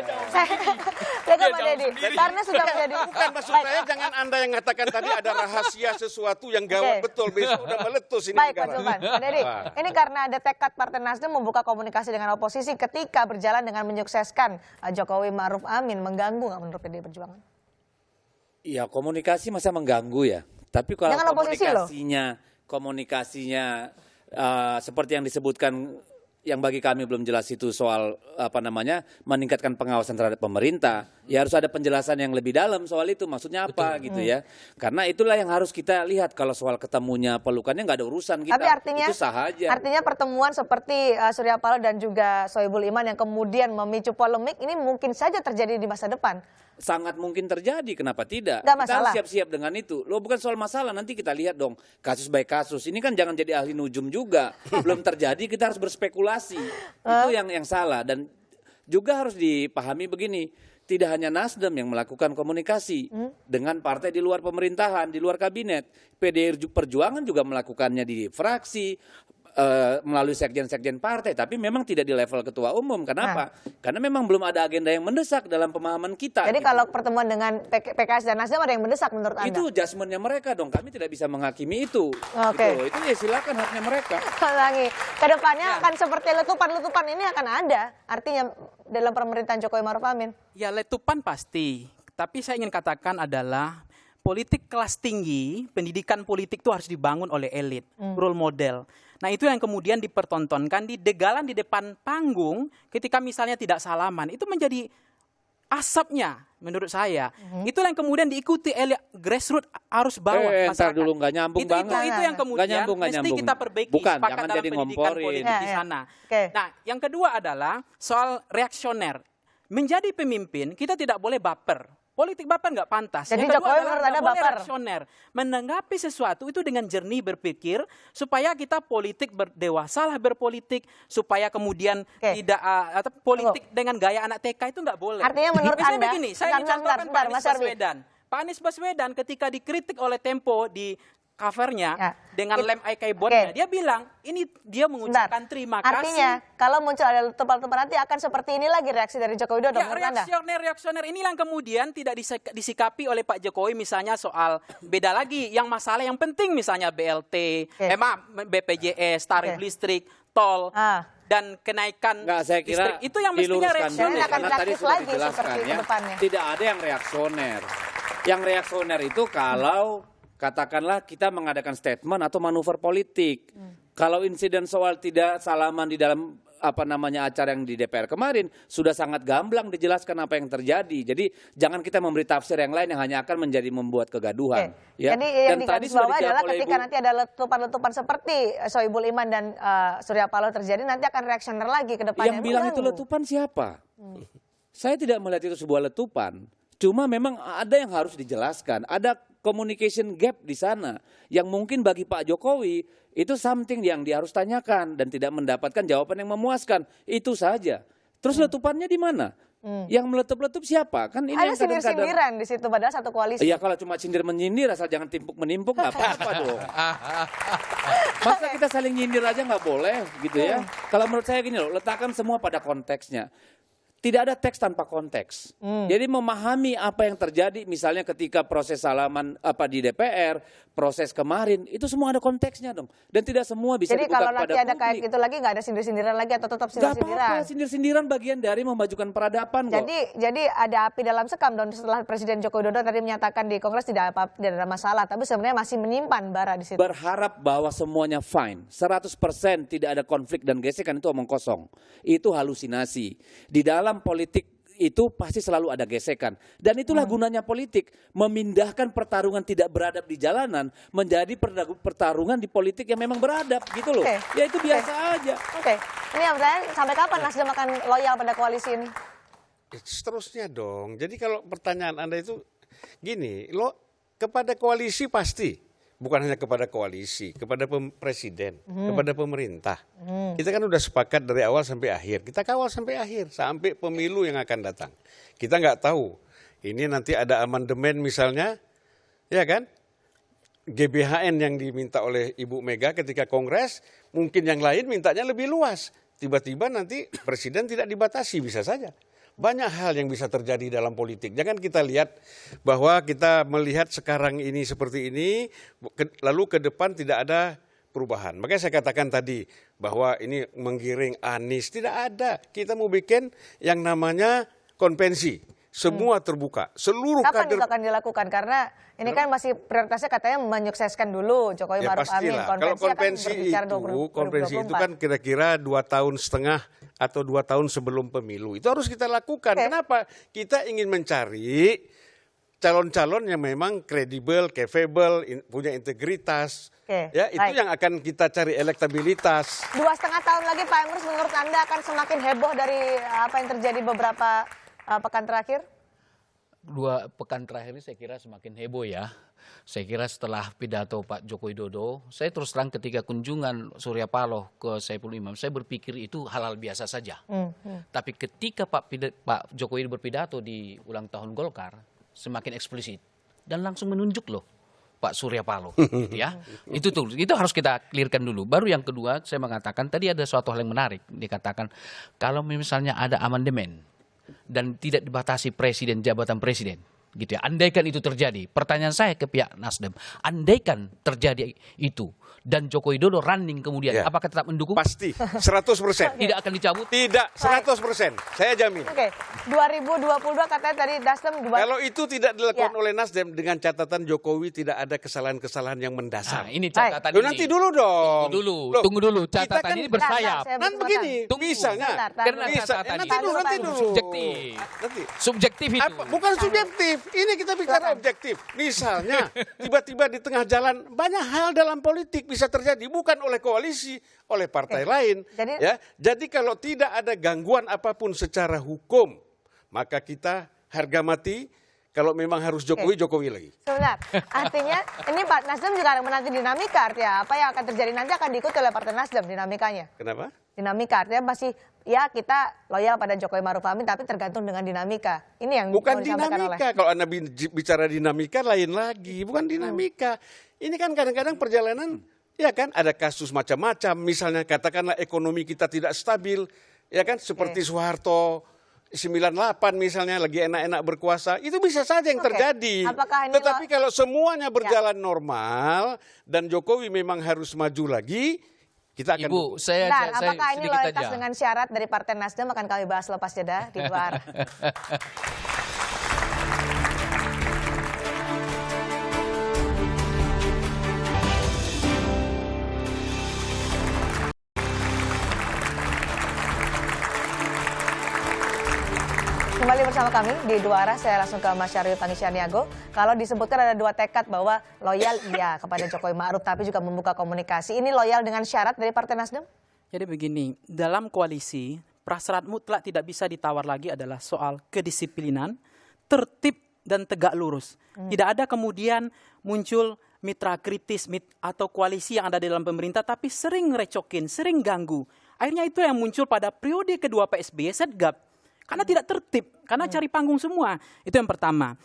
Jaga Pak Deddy, karena sudah menjadi Bukan, maksud saya jangan Anda yang mengatakan tadi ada rahasia sesuatu yang gawat Oke. betul, besok udah meletus ini Baik, Pak negara. Julpan. Pak Deddy, Wah. ini karena ada tekad Partai Nasdem membuka komunikasi dengan oposisi ketika berjalan dengan menyukseskan Jokowi Ma'ruf Amin, mengganggu nggak menurut PDI Perjuangan? Ya komunikasi masa mengganggu ya. Tapi kalau Jangan oposisi loh. komunikasinya seperti yang disebutkan, yang bagi kami belum jelas itu soal meningkatkan pengawasan terhadap pemerintah, ya harus ada penjelasan yang lebih dalam soal itu, maksudnya apa gitu ya. Karena itulah yang harus kita lihat. Kalau soal ketemunya pelukannya nggak ada urusan kita, Tapi artinya, itu sah aja. artinya pertemuan seperti Surya Paloh dan juga Sohibul Iman yang kemudian memicu polemik ini mungkin saja terjadi di masa depan. Sangat mungkin terjadi, kenapa tidak? Nggak Kita masalah. harus siap-siap dengan itu. Loh bukan soal masalah, nanti kita lihat dong kasus by kasus. Ini kan jangan jadi ahli nujum juga. Belum terjadi kita harus berspekulasi. Itu yang salah. Dan juga harus dipahami begini, tidak hanya Nasdem yang melakukan komunikasi dengan partai di luar pemerintahan, di luar kabinet. PDI Perjuangan juga melakukannya di fraksi, melalui sekjen-sekjen partai, tapi memang tidak di level ketua umum. Kenapa? Karena memang belum ada agenda yang mendesak dalam pemahaman kita. Jadi gitu. kalau pertemuan dengan PKS dan Nasdem ada yang mendesak menurut Anda? Itu adjustment-nya mereka dong. Kami tidak bisa menghakimi itu. Oke. Gitu. Itu ya silakan haknya mereka. Lagi kedepannya akan seperti letupan-letupan ini akan ada artinya dalam pemerintahan Jokowi Ma'ruf Amin. Ya letupan pasti, tapi saya ingin katakan adalah politik kelas tinggi, pendidikan politik itu harus dibangun oleh elit, role model. Nah itu yang kemudian dipertontonkan di degalan di depan panggung ketika misalnya tidak salaman, itu menjadi asapnya menurut saya. Itulah yang kemudian diikuti elit grassroots arus bawah Entar masyarakat. dulu nggak nyambung banget. Itu yang kemudian Nggak mesti nyambung. kita perbaiki Bukan, sepakat jangan dalam jadi pendidikan ngomporin. politik di Ya, ya. sana. Oke. Nah, yang kedua adalah soal reaksioner. Menjadi pemimpin kita tidak boleh baper. Politik baper nggak pantas. Jadi Yang kedua Jokowi adalah menurut nggak Anda boleh baper? reaksioner. Menanggapi sesuatu itu dengan jernih berpikir supaya kita politik berdewasalah berpolitik, supaya kemudian Oke. tidak atau politik dengan gaya anak TK itu nggak boleh. Artinya menurut Misalnya Anda- begini, saya ingin Sebentar, contohkan sebentar, Pak Anies Mas Arbi. Baswedan. Pak Anies Baswedan ketika dikritik oleh Tempo di covernya Ya. dengan lem keyboardnya, Oke. dia bilang ini dia mengucapkan Bentar. terima Artinya kasih. kalau muncul ada letupan-letupan nanti akan seperti ini lagi reaksi dari Joko Widodo Ya, menurut Anda? reaksioner inilah yang kemudian tidak disikapi oleh Pak Jokowi, misalnya soal beda lagi yang masalah yang penting misalnya BLT, Oke. BPJS, tarif Oke. listrik, tol Ah. dan kenaikan Enggak, saya kira listrik. Itu yang mestinya diluruskan reaksioner. dulu, Ini akan karena tadi praktis sudah lagi dijelaskan seperti ya. ke depannya. Tidak ada yang reaksioner. Yang reaksioner itu kalau katakanlah kita mengadakan statement atau manuver politik. Kalau insiden soal tidak salaman di dalam acara yang di DPR kemarin sudah sangat gamblang dijelaskan apa yang terjadi. Jadi jangan kita memberi tafsir yang lain yang hanya akan membuat kegaduhan. Oke. Ya. Jadi yang Dan digaris sudah bawah dijawab adalah oleh ketika Ibu. nanti ada letupan-letupan seperti Sohibul Iman dan Surya Paloh terjadi, nanti akan reaksioner lagi ke depannya. Yang bilang itu Mengganggu. letupan siapa? Saya tidak melihat itu sebuah letupan. Cuma memang ada yang harus dijelaskan. Ada communication gap di sana. Yang mungkin bagi Pak Jokowi itu something yang dia harus tanyakan dan tidak mendapatkan jawaban yang memuaskan. Itu saja. Terus letupannya di mana? Yang meletup-letup siapa? Kan ini Ada yang kadang-kadang. sindir-sindiran di situ padahal satu koalisi. Iya, kalau cuma sindir menyindir asal jangan timpuk menimpuk nggak apa-apa dong. Masa kita saling nyindir aja nggak boleh gitu ya? Kalau menurut saya gini loh, letakkan semua pada konteksnya. Tidak ada teks tanpa konteks. Jadi memahami apa yang terjadi, misalnya ketika proses salaman di DPR, proses kemarin, itu semua ada konteksnya dong. Dan tidak semua bisa Jadi dibuka kalau kepada nanti ada kayak publik. gitu lagi nggak ada sindir-sindiran lagi atau tetap Gak sindir-sindiran? apa-apa, sindir-sindiran bagian dari memajukan peradaban kok. Jadi ada api dalam sekam dong setelah Presiden Joko Widodo tadi menyatakan di Kongres tidak ada masalah, tapi sebenarnya masih menyimpan bara di situ. Berharap bahwa semuanya fine, 100% tidak ada konflik dan gesekan itu omong kosong. Itu halusinasi. Di dalam politik itu pasti selalu ada gesekan. Dan itulah gunanya politik, memindahkan pertarungan tidak beradab di jalanan menjadi pertarungan di politik yang memang beradab gitu loh. Oke. Ya itu biasa aja. Oke, ini yang saya sampai kapan Nasdem akan loyal pada koalisi ini? Seterusnya dong. Jadi kalau pertanyaan Anda itu gini, kepada koalisi pasti. Bukan hanya kepada koalisi, kepada presiden, kepada pemerintah. Kita kan udah sepakat dari awal sampai akhir. Kita kawal sampai akhir, sampai pemilu yang akan datang. Kita nggak tahu. Ini nanti ada amandemen misalnya, ya kan? GBHN yang diminta oleh Ibu Mega ketika Kongres, mungkin yang lain mintanya lebih luas. Tiba-tiba nanti presiden tidak dibatasi, bisa saja. Banyak hal yang bisa terjadi dalam politik. Jangan kita lihat bahwa kita melihat sekarang ini seperti ini, lalu ke depan tidak ada perubahan. Makanya saya katakan tadi bahwa ini menggiring Anies, tidak ada. Kita mau bikin yang namanya konvensi. Semua terbuka, seluruh Kapan kader. itu akan dilakukan? Karena ini kan masih prioritasnya katanya menyukseskan dulu Jokowi Ya Maruf Amin. pastilah. Kalau konvensi itu kan kira-kira 2,5 tahun atau 2 tahun sebelum pemilu. Itu harus kita lakukan. Kenapa? Kita ingin mencari calon-calon yang memang kredibel, capable, punya integritas. Ya, itu yang akan kita cari elektabilitas. 2,5 tahun lagi Pak Emrus, menurut Anda akan semakin heboh dari apa yang terjadi beberapa pekan terakhir? 2 pekan terakhir ini saya kira semakin heboh ya. Saya kira setelah pidato Pak Joko Widodo, saya terus terang ketika kunjungan Surya Paloh ke Saiful Imam, saya berpikir itu hal-hal biasa saja. Tapi ketika Pak Jokowi berpidato di ulang tahun Golkar, semakin eksplisit dan langsung menunjuk loh Pak Surya Paloh, gitu ya. Itu harus kita clearkan dulu. Baru yang kedua saya mengatakan tadi ada suatu hal yang menarik, dikatakan kalau misalnya ada amandemen dan tidak dibatasi jabatan presiden, gitu ya. Andaikan itu terjadi, pertanyaan saya ke pihak Nasdem, andaikan terjadi itu dan Joko Widodo running kemudian, apakah tetap mendukung? Pasti, 100%. Tidak akan dicabut? Tidak, 100%. Saya jamin. Oke, 2022 katanya tadi Nasdem Kalau itu tidak dilakukan oleh Nasdem dengan catatan Jokowi tidak ada kesalahan-kesalahan yang mendasar. Nah, ini catatan Loh, ini. nanti dulu dong. Tunggu dulu. kita Catatan kan- ini bersayap. Kan begini, Tunggu. misalnya. Karena Bisa. catatan Nanti ini dulu. subjektif. Nanti. Subjektif itu. Bukan subjektif, ini kita bicara objektif. Misalnya, tiba-tiba di tengah jalan banyak hal dalam politik bisa terjadi, bukan oleh koalisi, oleh partai lain. Jadi kalau tidak ada gangguan apapun secara hukum, maka kita harga mati. Kalau memang harus Jokowi lagi. Sebentar, artinya ini Pak Nasdem juga menanti dinamika, artinya apa yang akan terjadi nanti akan diikuti oleh Partai Nasdem dinamikanya. Kenapa? Dinamika artinya masih kita loyal pada Jokowi Maruf Amin tapi tergantung dengan dinamika. Ini yang Bukan mau disampaikan dinamika. Kalau Anda bicara dinamika lain lagi, bukan dinamika. Ini kan kadang-kadang perjalanan, ya kan ada kasus macam-macam. Misalnya katakanlah ekonomi kita tidak stabil, ya kan seperti Soeharto 98 misalnya lagi enak-enak berkuasa, itu bisa saja yang terjadi. Tetapi kalau semuanya berjalan normal dan Jokowi memang harus maju lagi, kita akan. Ibu, saya apakah ini sedikit loyalitas aja. dengan syarat dari Partai Nasdem akan kami bahas lepas jeda di luar. Kembali bersama kami di Dua Arah, saya langsung ke Mas Syaril Tangisyaniago. Kalau disebutkan ada 2 tekad bahwa loyal kepada Jokowi Ma'ruf tapi juga membuka komunikasi. Ini loyal dengan syarat dari Partai Nasdem? Jadi begini, dalam koalisi prasyarat mutlak tidak bisa ditawar lagi adalah soal kedisiplinan, tertib dan tegak lurus. Tidak ada kemudian muncul mitra kritis atau koalisi yang ada di dalam pemerintah tapi sering recokin, sering ganggu. Akhirnya itu yang muncul pada periode kedua Pak SBY setgap. Karena tidak tertib, karena cari panggung semua. Itu yang pertama.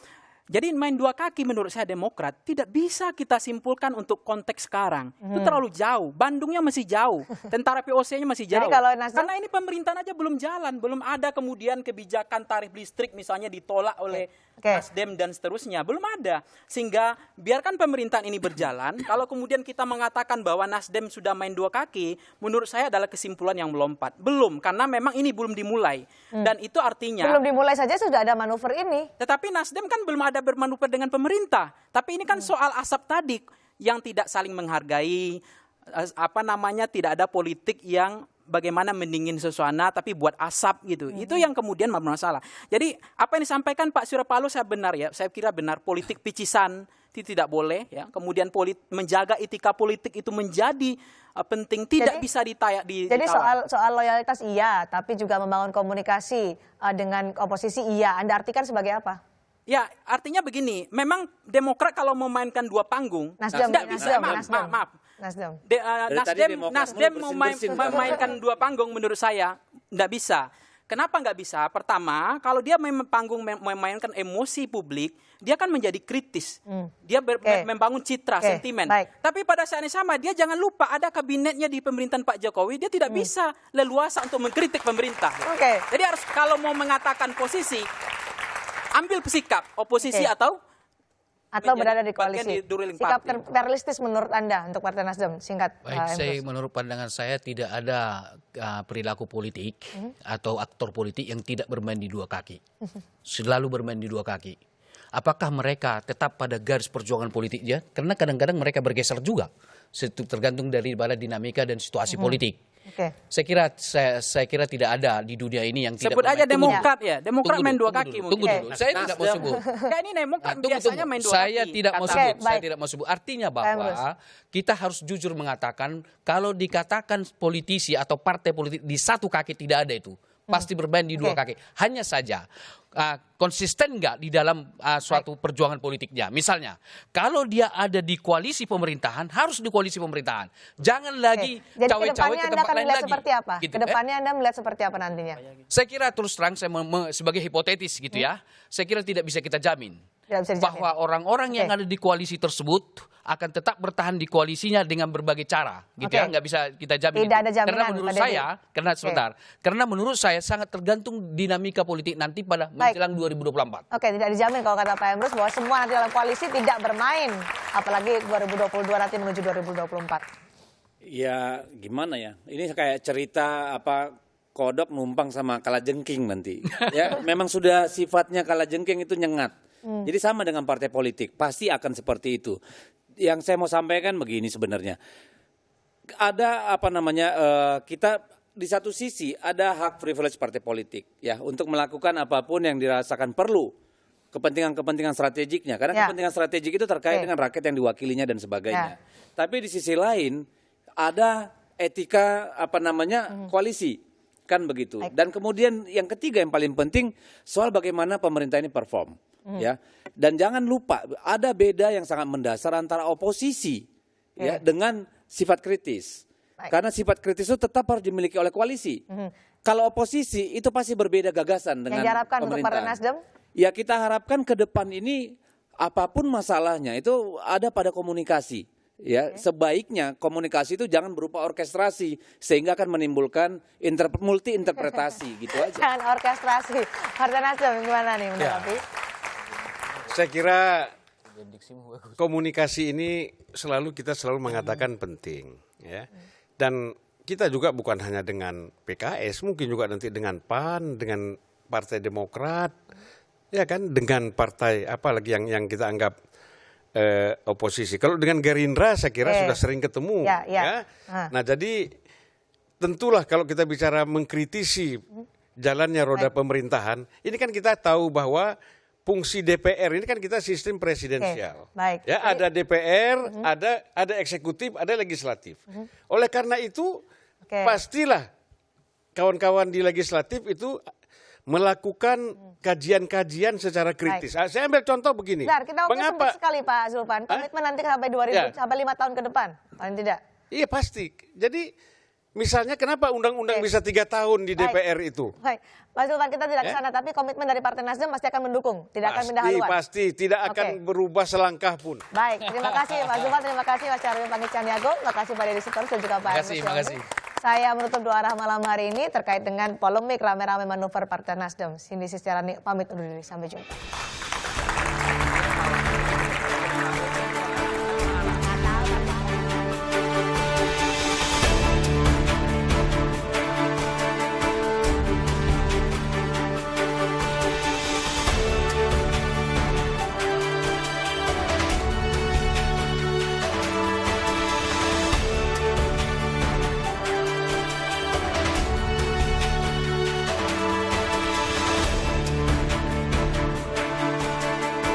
Jadi main dua kaki menurut saya Demokrat tidak bisa kita simpulkan untuk konteks sekarang. Itu terlalu jauh. Bandungnya masih jauh. Tentara POC-nya masih jauh. Jadi kalau Nasdem, karena ini pemerintahan aja belum jalan. Belum ada kemudian kebijakan tarif listrik misalnya ditolak oleh Nasdem dan seterusnya. Belum ada. Sehingga biarkan pemerintahan ini berjalan. Kalau kemudian kita mengatakan bahwa Nasdem sudah main dua kaki, menurut saya adalah kesimpulan yang melompat. Belum, karena memang ini belum dimulai. Dan itu artinya... belum dimulai saja sudah ada manuver ini. Tetapi Nasdem kan belum ada bermanuver dengan pemerintah. Tapi ini kan soal asap tadi yang tidak saling menghargai, tidak ada politik yang bagaimana mendingin suasana tapi buat asap gitu. Itu yang kemudian bermasalah. Jadi apa yang disampaikan Pak Surya Paloh saya kira benar, politik picisan itu tidak boleh ya. Kemudian menjaga etika politik itu menjadi penting, tidak bisa ditawar. Jadi soal loyalitas iya, tapi juga membangun komunikasi dengan oposisi iya. Anda artikan sebagai apa? Ya, artinya begini, memang Demokrat kalau memainkan dua panggung, Nasdem memainkan dua panggung menurut saya tidak bisa. Kenapa nggak bisa? Pertama, kalau dia memainkan emosi publik, dia kan menjadi kritis. Dia membangun citra, sentimen. Baik. Tapi pada saat yang sama, dia jangan lupa ada kabinetnya di pemerintahan Pak Jokowi, dia tidak bisa leluasa untuk mengkritik pemerintah. Jadi harus kalau mau mengatakan posisi, ambil sikap oposisi atau berada di koalisi. Sikap realistis menurut Anda untuk Partai Nasdem, singkat. Baik, menurut pandangan saya tidak ada perilaku politik atau aktor politik yang tidak bermain di dua kaki. Selalu bermain di dua kaki. Apakah mereka tetap pada garis perjuangan politiknya? Karena kadang-kadang mereka bergeser juga. Tergantung dari dinamika dan situasi politik. Saya kira tidak ada di dunia ini yang tidak sebut aja Demokrat dulu. Ya. Demokrat main dua kaki mungkin. Tunggu dulu. Saya tidak mau sebut. Kayak ini Demokrat biasanya main dua kaki. Saya tidak mau sebut. Artinya bahwa kita harus jujur mengatakan kalau dikatakan politisi atau partai politik di satu kaki tidak ada itu. Pasti bermain di dua kaki. Hanya saja konsisten nggak di dalam suatu perjuangan politiknya. Misalnya, kalau dia ada di koalisi pemerintahan, harus di koalisi pemerintahan. Jangan lagi cawe-cawe ke tempat lain lagi. Seperti apa? Gitu, Kedepannya Anda melihat seperti apa nantinya? Saya kira terus terang, sebagai hipotetis gitu ya, saya kira tidak bisa kita jamin. Bahwa orang-orang yang ada di koalisi tersebut akan tetap bertahan di koalisinya dengan berbagai cara, gitu ya, nggak bisa kita jamin. Tidak ada jaminan. Karena menurut saya sangat tergantung dinamika politik nanti pada menjelang 2024. Tidak dijamin kalau kata Pak Emrus bahwa semua nanti dalam koalisi tidak bermain, apalagi 2022 nanti menuju 2024. Ya gimana ya? Ini kayak cerita kodok numpang sama kalajengking nanti. Ya memang sudah sifatnya kalajengking itu nyengat. Jadi sama dengan partai politik, pasti akan seperti itu. Yang saya mau sampaikan begini sebenarnya. Ada kita di satu sisi ada hak privilege partai politik ya untuk melakukan apapun yang dirasakan perlu kepentingan strategiknya. Karena kepentingan strategik itu terkait dengan rakyat yang diwakilinya dan sebagainya. Tapi di sisi lain ada etika koalisi. Kan begitu. Dan kemudian yang ketiga yang paling penting soal bagaimana pemerintah ini perform. Ya, dan jangan lupa ada beda yang sangat mendasar antara oposisi ya dengan sifat kritis. Karena sifat kritis itu tetap harus dimiliki oleh koalisi. Kalau oposisi itu pasti berbeda gagasan dengan yang diharapkan pemerintah. Untuk Partai Nasdem? Ya kita harapkan ke depan ini apapun masalahnya itu ada pada komunikasi. Ya, sebaiknya komunikasi itu jangan berupa orkestrasi sehingga akan menimbulkan multi interpretasi gitu aja. Jangan orkestrasi. Partai Nasdem gimana nih menanggapi? Saya kira komunikasi ini kita selalu mengatakan penting, ya. Dan kita juga bukan hanya dengan PKS, mungkin juga nanti dengan PAN, dengan Partai Demokrat, ya kan, dengan partai apalagi yang kita anggap oposisi. Kalau dengan Gerindra saya kira sudah sering ketemu, ya. Nah jadi tentulah kalau kita bicara mengkritisi jalannya roda pemerintahan, ini kan kita tahu bahwa fungsi DPR ini kan kita sistem presidensial. Ya, ada DPR, ada eksekutif, ada legislatif. Oleh karena itu, pastilah kawan-kawan di legislatif itu melakukan kajian-kajian secara kritis. Saya ambil contoh begini. Kita sempit sekali Pak Zulfan. Komitmen nanti sampai 5 tahun ke depan, paling tidak. Iya pasti. Jadi Misalnya kenapa undang-undang Oke. bisa 3 tahun di Baik. DPR itu? Baik, Mas Zulfan kita tidak ke sana, tapi komitmen dari Partai Nasdem pasti akan mendukung, tidak akan pindah haluan. Pasti tidak akan Oke. berubah selangkah pun. Baik, terima kasih Mas Zulfan, terima kasih Mas Nyarwi Panggicaniago, terima kasih Pak Deddy Sitorus dan juga Pak Makasih, Agus makasih. Yoni. Saya menutup dua arah malam hari ini terkait dengan polemik rame-rame manuver Partai Nasdem. Cindy Sistiarani pamit undur diri, sampai jumpa.